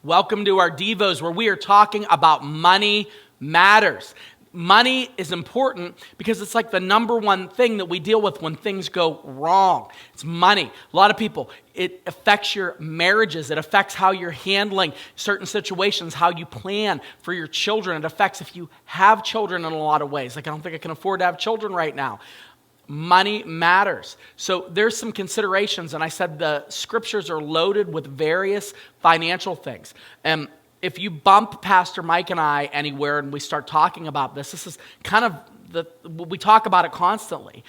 Welcome to our Devos, where we are talking about money matters. Money is important because it's like the number one thing that we deal with when things go wrong. It's money. A lot of people, it affects your marriages. It affects how you're handling certain situations, how you plan for your children. It affects if you have children in a lot of ways. Like, I don't think I can afford to have children right now. Money matters. So there's some considerations, and I said the scriptures are loaded with various financial things. And if you bump Pastor Mike and I anywhere and we start talking about this is kind of we talk about it constantly.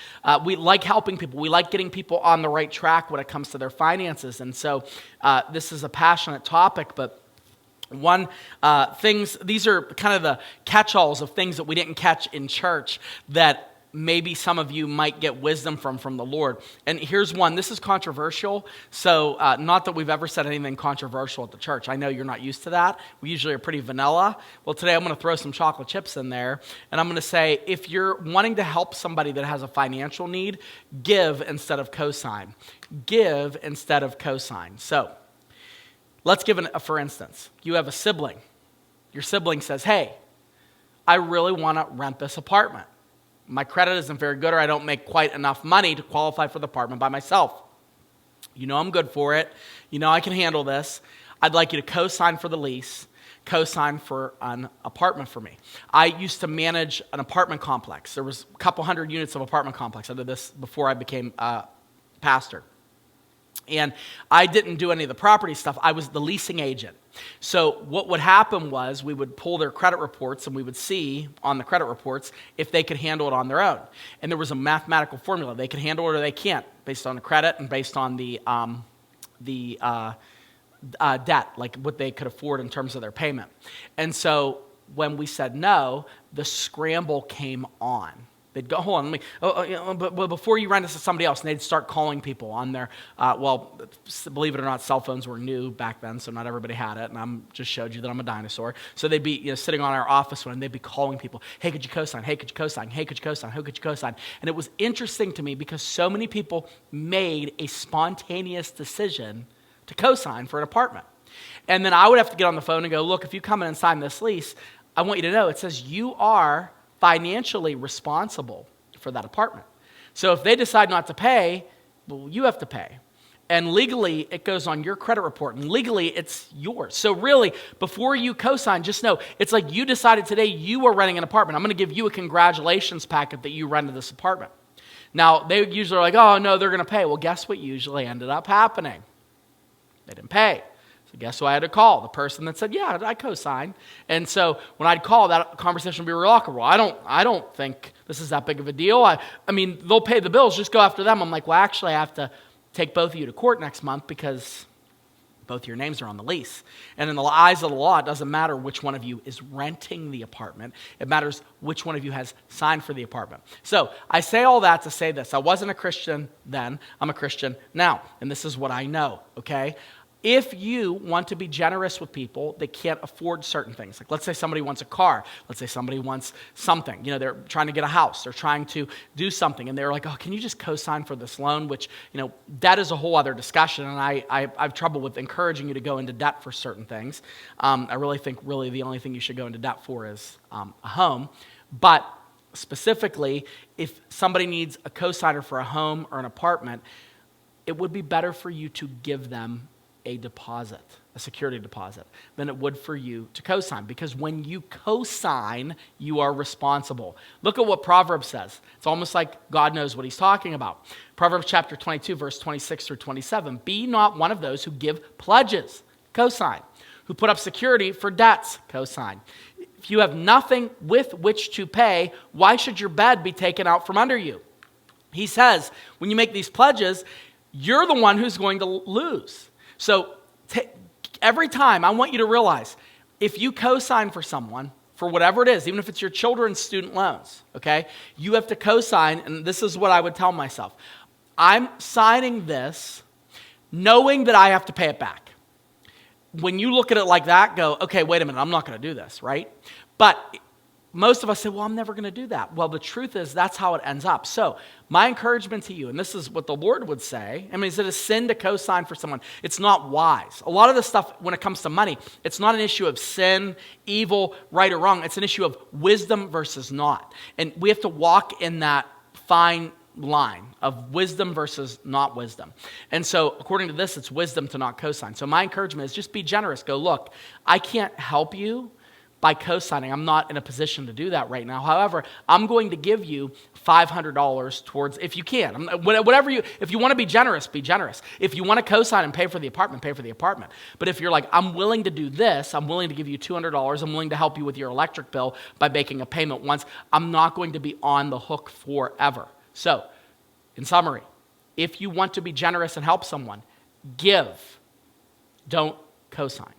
We like helping people. We like getting people on the right track when it comes to their finances. And so this is a passionate topic, but these are kind of the catch-alls of things that we didn't catch in church that maybe some of you might get wisdom from the Lord. And here's one. This is controversial. So not that we've ever said anything controversial at the church. I know you're not used to that. We usually are pretty vanilla. Well, today I'm going to throw some chocolate chips in there. And I'm going to say, if you're wanting to help somebody that has a financial need, give instead of cosign. Give instead of cosign. So let's give for instance. You have a sibling. Your sibling says, hey, I really want to rent this apartment. My credit isn't very good, or I don't make quite enough money to qualify for the apartment by myself. You know I'm good for it. You know I can handle this. I'd like you to co-sign for the lease, co-sign for an apartment for me. I used to manage an apartment complex. There was a couple hundred units of apartment complex. I did this before I became a pastor. And I didn't do any of the property stuff. I was the leasing agent. So what would happen was we would pull their credit reports and we would see on the credit reports if they could handle it on their own. And there was a mathematical formula. They can handle it or they can't based on the credit and based on the debt, like what they could afford in terms of their payment. And so when we said no, the scramble came on. They'd go, hold on, but before you rent this to somebody else, and they'd start calling people on their, believe it or not, cell phones were new back then, so not everybody had it, and I'm just showed you that I'm a dinosaur. So they'd be sitting on our office one, and they'd be calling people, hey, could you co-sign? Hey, could you co-sign? Hey, could you co-sign? Who could you co-sign? And it was interesting to me because so many people made a spontaneous decision to co-sign for an apartment. And then I would have to get on the phone and go, look, if you come in and sign this lease, I want you to know it says you are financially responsible for that apartment. So if they decide not to pay, well, you have to pay. And legally, it goes on your credit report. And legally, it's yours. So really, before you co-sign, just know, it's like you decided today you are renting an apartment. I'm going to give you a congratulations packet that you rented this apartment. Now, they usually are like, oh, no, they're going to pay. Well, guess what usually ended up happening? They didn't pay. So guess who I had to call? The person that said, yeah, I co-sign. And so when I'd call, that conversation would be real awkward. Well, I don't think this is that big of a deal. I mean, they'll pay the bills. Just go after them. I'm like, well, actually, I have to take both of you to court next month because both your names are on the lease. And in the eyes of the law, it doesn't matter which one of you is renting the apartment. It matters which one of you has signed for the apartment. So I say all that to say this. I wasn't a Christian then. I'm a Christian now. And this is what I know, okay? If you want to be generous with people that can't afford certain things, like let's say somebody wants a car, let's say somebody wants something, they're trying to get a house, they're trying to do something, and they're like, oh, can you just co-sign for this loan, which, debt is a whole other discussion, and I have trouble with encouraging you to go into debt for certain things. I really think the only thing you should go into debt for is a home, but specifically, if somebody needs a co-signer for a home or an apartment, it would be better for you to give them a deposit, a security deposit, than it would for you to co-sign. Because when you co-sign, you are responsible. Look at what Proverbs says. It's almost like God knows what he's talking about. Proverbs chapter 22, verse 26 through 27. Be not one of those who give pledges, co-sign, who put up security for debts, co-sign. If you have nothing with which to pay, why should your bed be taken out from under you? He says, when you make these pledges, you're the one who's going to lose. So every time, I want you to realize, if you co-sign for someone, for whatever it is, even if it's your children's student loans, okay, you have to co-sign, and this is what I would tell myself. I'm signing this knowing that I have to pay it back. When you look at it like that, go, okay, wait a minute, I'm not going to do this, right? But most of us say, well, I'm never going to do that. Well, the truth is that's how it ends up. So my encouragement to you, and this is what the Lord would say, I mean, is it a sin to co-sign for someone? It's not wise. A lot of the stuff when it comes to money, it's not an issue of sin, evil, right or wrong. It's an issue of wisdom versus not. And we have to walk in that fine line of wisdom versus not wisdom. And so according to this, it's wisdom to not co-sign. So my encouragement is just be generous. Go, look, I can't help you by co-signing. I'm not in a position to do that right now. However, I'm going to give you $500 towards, if you can. Whatever you, if you want to be generous, be generous. If you want to co-sign and pay for the apartment, pay for the apartment. But if you're like, I'm willing to do this, I'm willing to give you $200, I'm willing to help you with your electric bill by making a payment once, I'm not going to be on the hook forever. So, in summary, if you want to be generous and help someone, give, don't co-sign.